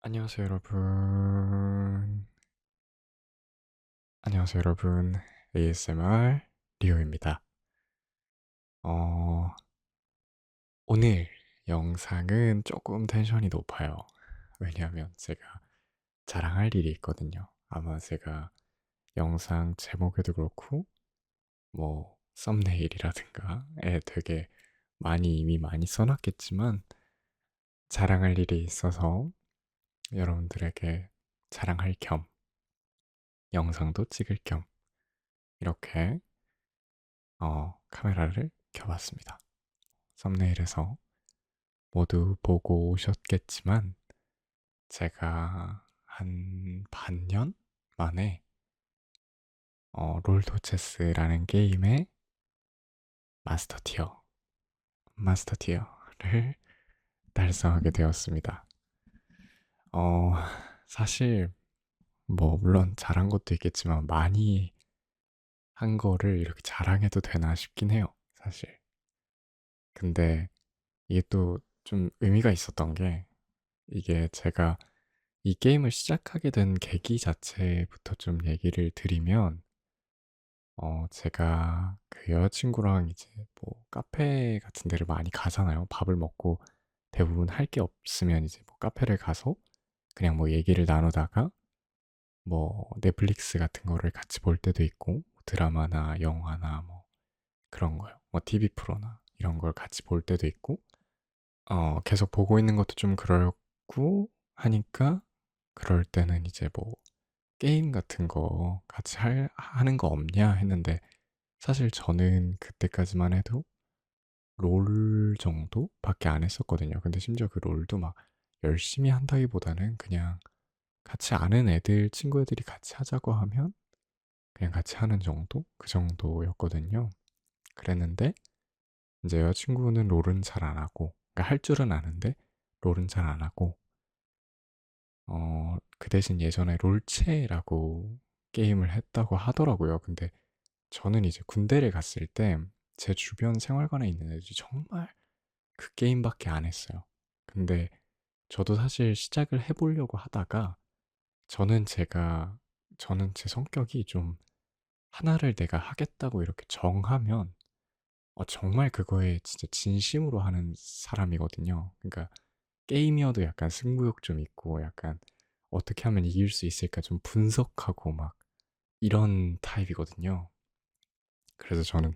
안녕하세요, 여러분. 안녕하세요, 여러분. ASMR 리오입니다. 어, 오늘 영상은 조금 텐션이 높아요. 왜냐하면 제가 자랑할 일이 있거든요. 아마 제가 영상 제목에도 그렇고, 뭐, 썸네일이라든가에 되게 이미 많이 써놨겠지만, 자랑할 일이 있어서 여러분들에게 자랑할 겸, 영상도 찍을 겸, 이렇게 카메라를 켜봤습니다. 썸네일에서 모두 보고 오셨겠지만 제가 한 반년 만에 롤토체스라는 게임의 마스터 티어, 마스터 티어를 달성하게 되었습니다. 어, 사실 뭐 물론 잘한 것도 있겠지만 많이 한 거를 이렇게 자랑해도 되나 싶긴 해요, 사실. 근데 이게 또 좀 의미가 있었던 게 이게 제가 이 게임을 시작하게 된 계기 자체부터 좀 얘기를 드리면, 제가 그 여자친구랑 이제 뭐 카페 같은 데를 많이 가잖아요. 밥을 먹고 대부분 할 게 없으면 이제 뭐 카페를 가서 그냥 뭐 얘기를 나누다가 뭐 넷플릭스 같은 거를 같이 볼 때도 있고, 드라마나 영화나 뭐 그런 거요. 뭐 TV 프로나 이런 걸 같이 볼 때도 있고, 계속 보고 있는 것도 좀 그렇고 하니까 그럴 때는 이제 뭐 게임 같은 거 같이 하는 거 없냐 했는데 사실 저는 그때까지만 해도 롤 정도밖에 안 했었거든요. 근데 심지어 그 롤도 막 열심히 한다기보다는 그냥 같이 아는 애들, 친구 애들이 같이 하자고 하면 그냥 같이 하는 정도? 그 정도였거든요. 그랬는데 이제 여자친구는 롤은 잘 안 하고, 그러니까 할 줄은 아는데 롤은 잘 안 하고, 그 대신 예전에 롤체라고 게임을 했다고 하더라고요. 근데 저는 이제 군대를 갔을 때 제 주변 생활관에 있는 애들이 정말 그 게임밖에 안 했어요. 근데 저도 사실 시작을 해보려고 하다가 저는 제가 저는 제 성격이 좀 하나를 내가 하겠다고 이렇게 정하면 정말 그거에 진짜 진심으로 하는 사람이거든요. 그러니까 게임이어도 약간 승부욕 좀 있고 약간 어떻게 하면 이길 수 있을까 좀 분석하고 막 이런 타입이거든요. 그래서 저는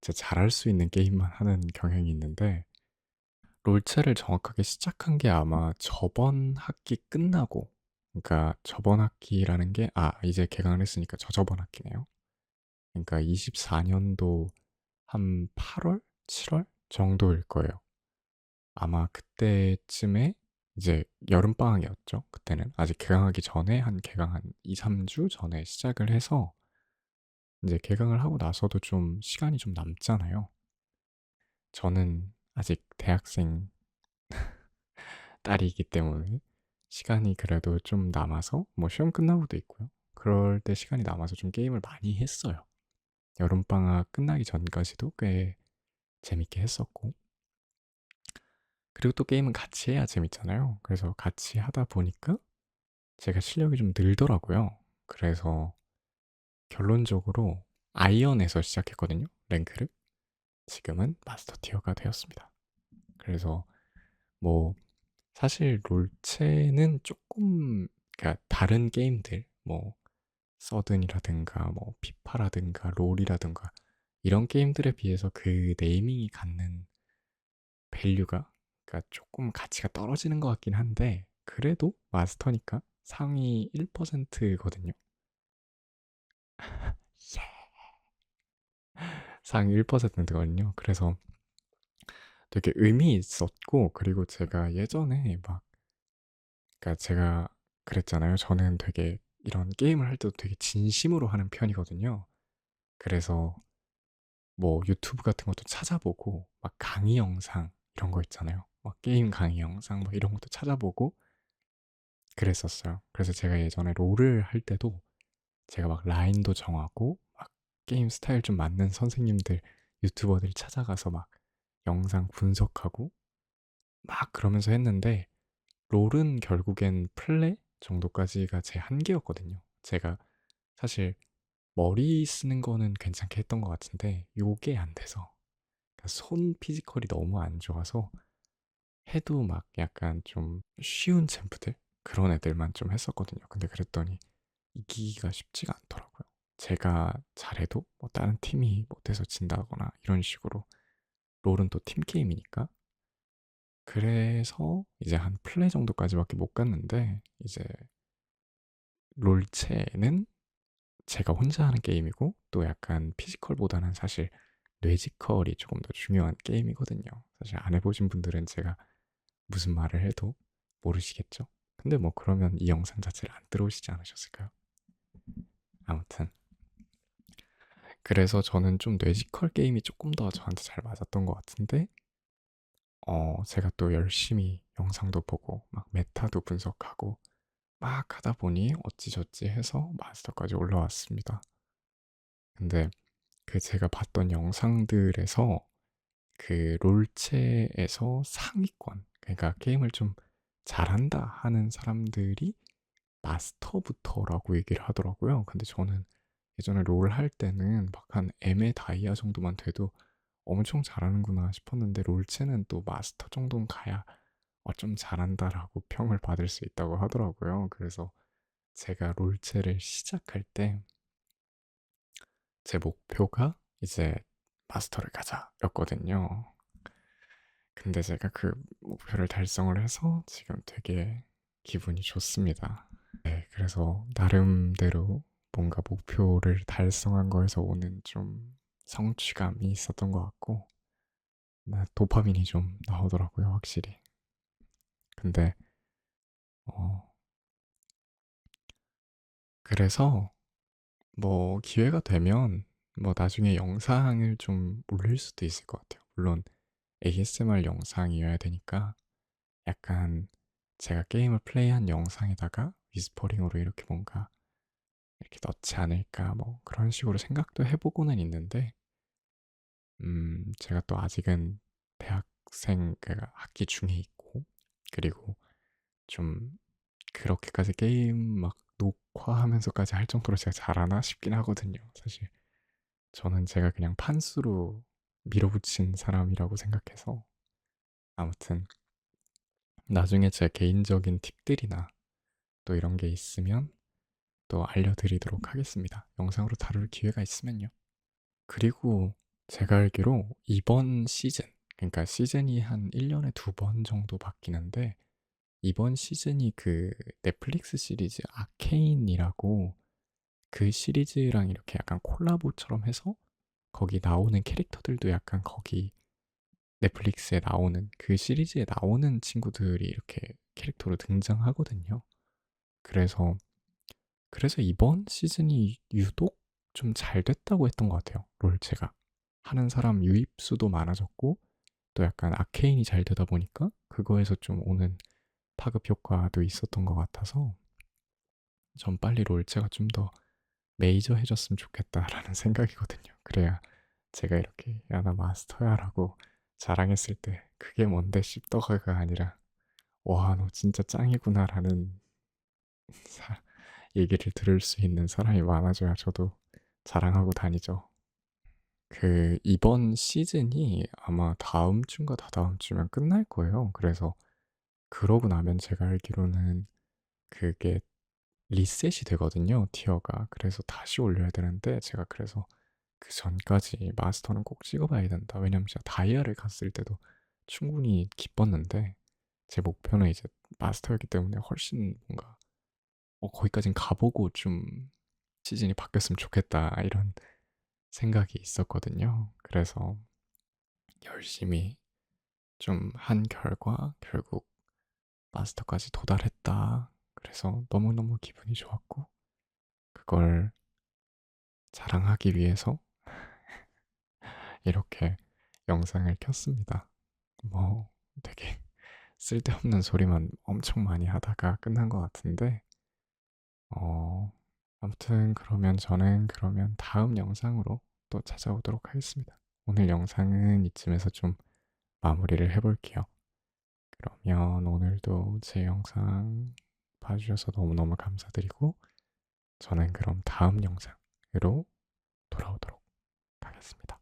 진짜 잘할 수 있는 게임만 하는 경향이 있는데 롤체를 정확하게 시작한 게 아마 저번 학기 끝나고, 그러니까 저번 학기라는 게 이제 개강을 했으니까 저저번 학기네요. 그러니까 24년도 한 8월? 7월 정도일 거예요. 아마 그때쯤에 이제 여름방학이었죠. 그때는 아직 개강하기 전에 한 개강 한 2, 3주 전에 시작을 해서 이제 개강을 하고 나서도 좀 시간이 좀 남잖아요. 저는 아직 대학생 딸이기 때문에 시간이 그래도 좀 남아서 뭐 시험 끝나고도 있고요. 그럴 때 시간이 남아서 좀 게임을 많이 했어요. 여름방학 끝나기 전까지도 꽤 재밌게 했었고, 그리고 또 게임은 같이 해야 재밌잖아요. 그래서 같이 하다 보니까 제가 실력이 좀 늘더라고요. 그래서 결론적으로 아이언에서 시작했거든요. 랭크를. 지금은 마스터 티어가 되었습니다. 그래서 뭐 사실 롤체는 조금, 그러니까 다른 게임들 뭐 서든이라든가 뭐 피파라든가 롤이라든가 이런 게임들에 비해서 그 네이밍이 갖는 밸류가, 그러니까 조금 가치가 떨어지는 것 같긴 한데 그래도 마스터니까 상위 1%거든요. 상위 1%거든요. 그래서 되게 의미 있었고, 그리고 제가 예전에 막, 그러니까 제가 그랬잖아요. 저는 되게 이런 게임을 할 때도 되게 진심으로 하는 편이거든요. 그래서 뭐 유튜브 같은 것도 찾아보고 막 강의 영상 이런 거 있잖아요. 막 게임 강의 영상 뭐 이런 것도 찾아보고 그랬었어요. 그래서 제가 예전에 롤을 할 때도 제가 막 라인도 정하고 막 게임 스타일 좀 맞는 선생님들, 유튜버들 찾아가서 막 영상 분석하고 막 그러면서 했는데 롤은 결국엔 플레 정도까지가 제 한계였거든요. 제가 사실 머리 쓰는 거는 괜찮게 했던 것 같은데 요게 안 돼서 그러니까 손 피지컬이 너무 안 좋아서 해도 막 약간 좀 쉬운 챔프들 그런 애들만 좀 했었거든요. 근데 그랬더니 이기기가 쉽지가 않더라고요. 제가 잘해도 뭐 다른 팀이 못해서 진다거나 이런 식으로 롤은 또 팀 게임이니까 그래서 이제 한 플레이 정도까지밖에 못 갔는데 이제 롤체는 제가 혼자 하는 게임이고 또 약간 피지컬보다는 사실 뇌지컬이 조금 더 중요한 게임이거든요. 사실 안 해보신 분들은 제가 무슨 말을 해도 모르시겠죠? 근데 뭐 그러면 이 영상 자체를 안 들어오시지 않으셨을까요? 아무튼 그래서 저는 좀 뇌지컬 게임이 조금 더 저한테 잘 맞았던 것 같은데 제가 또 열심히 영상도 보고 막 메타도 분석하고 막 하다 보니 어찌저찌 해서 마스터까지 올라왔습니다. 근데 그 제가 봤던 영상들에서 그 롤체에서 상위권, 그러니까 게임을 좀 잘한다 하는 사람들이 마스터부터라고 얘기를 하더라고요. 근데 저는 예전에 롤 할 때는 막 한 M의 다이아 정도만 돼도 엄청 잘하는구나 싶었는데 롤체는 또 마스터 정도는 가야 좀 잘한다라고 평을 받을 수 있다고 하더라고요. 그래서 제가 롤체를 시작할 때 제 목표가 이제 마스터를 가자였거든요. 근데 제가 그 목표를 달성을 해서 지금 되게 기분이 좋습니다. 네, 그래서 나름대로 뭔가 목표를 달성한 거에서 오는 좀 성취감이 있었던 것 같고, 도파민이 좀 나오더라고요, 확실히. 근데, 어, 그래서 뭐 기회가 되면 뭐 나중에 영상을 좀 올릴 수도 있을 것 같아요. 물론 ASMR 영상이어야 되니까 약간 제가 게임을 플레이한 영상에다가 위스퍼링으로 이렇게 뭔가 이렇게 넣지 않을까 뭐 그런 식으로 생각도 해보고는 있는데 제가 또 아직은 대학생 그러니까 학기 중에 있고 그리고 좀 그렇게까지 게임 막 녹화하면서까지 할 정도로 제가 잘하나 싶긴 하거든요. 사실 저는 제가 그냥 판수로 밀어붙인 사람이라고 생각해서 아무튼 나중에 제 개인적인 팁들이나 또 이런 게 있으면 또 알려드리도록 하겠습니다. 영상으로 다룰 기회가 있으면요. 그리고 제가 알기로 이번 시즌, 그러니까 시즌이 한 1년에 2번 정도 바뀌는데 이번 시즌이 그 넷플릭스 시리즈 아케인이라고 그 시리즈랑 이렇게 약간 콜라보처럼 해서 거기 나오는 캐릭터들도 약간 거기 넷플릭스에 나오는 그 시리즈에 나오는 친구들이 이렇게 캐릭터로 등장하거든요. 그래서 이번 시즌이 유독 좀 잘 됐다고 했던 것 같아요. 롤체가 하는 사람 유입수도 많아졌고 또 약간 아케인이 잘 되다 보니까 그거에서 좀 오는 파급 효과도 있었던 것 같아서 전 빨리 롤체가 좀 더 메이저해졌으면 좋겠다라는 생각이거든요. 그래야 제가 이렇게 야 나 마스터야라고 자랑했을 때 그게 뭔데 씹덕화가 아니라 와 너 진짜 짱이구나라는 사- 얘기를 들을 수 있는 사람이 많아져야 저도 자랑하고 다니죠. 그 이번 시즌이 아마 다음 주인가 다다음 주면 끝날 거예요. 그래서 그러고 나면 제가 알기로는 그게 리셋이 되거든요, 티어가. 그래서 다시 올려야 되는데 제가 그래서 그 전까지 마스터는 꼭 찍어봐야 된다. 왜냐면 제가 다이아를 갔을 때도 충분히 기뻤는데 제 목표는 이제 마스터였기 때문에 훨씬 뭔가 거기까진 가보고 좀 시즌이 바뀌었으면 좋겠다 이런 생각이 있었거든요. 그래서 열심히 좀 한 결과 결국 마스터까지 도달했다. 그래서 너무너무 기분이 좋았고 그걸 자랑하기 위해서 이렇게 영상을 켰습니다. 뭐 되게 쓸데없는 소리만 엄청 많이 하다가 끝난 것 같은데 어, 아무튼 그러면 저는 그러면 다음 영상으로 또 찾아오도록 하겠습니다. 오늘 영상은 이쯤에서 좀 마무리를 해볼게요. 그러면 오늘도 제 영상 봐주셔서 너무너무 감사드리고 저는 그럼 다음 영상으로 돌아오도록 하겠습니다.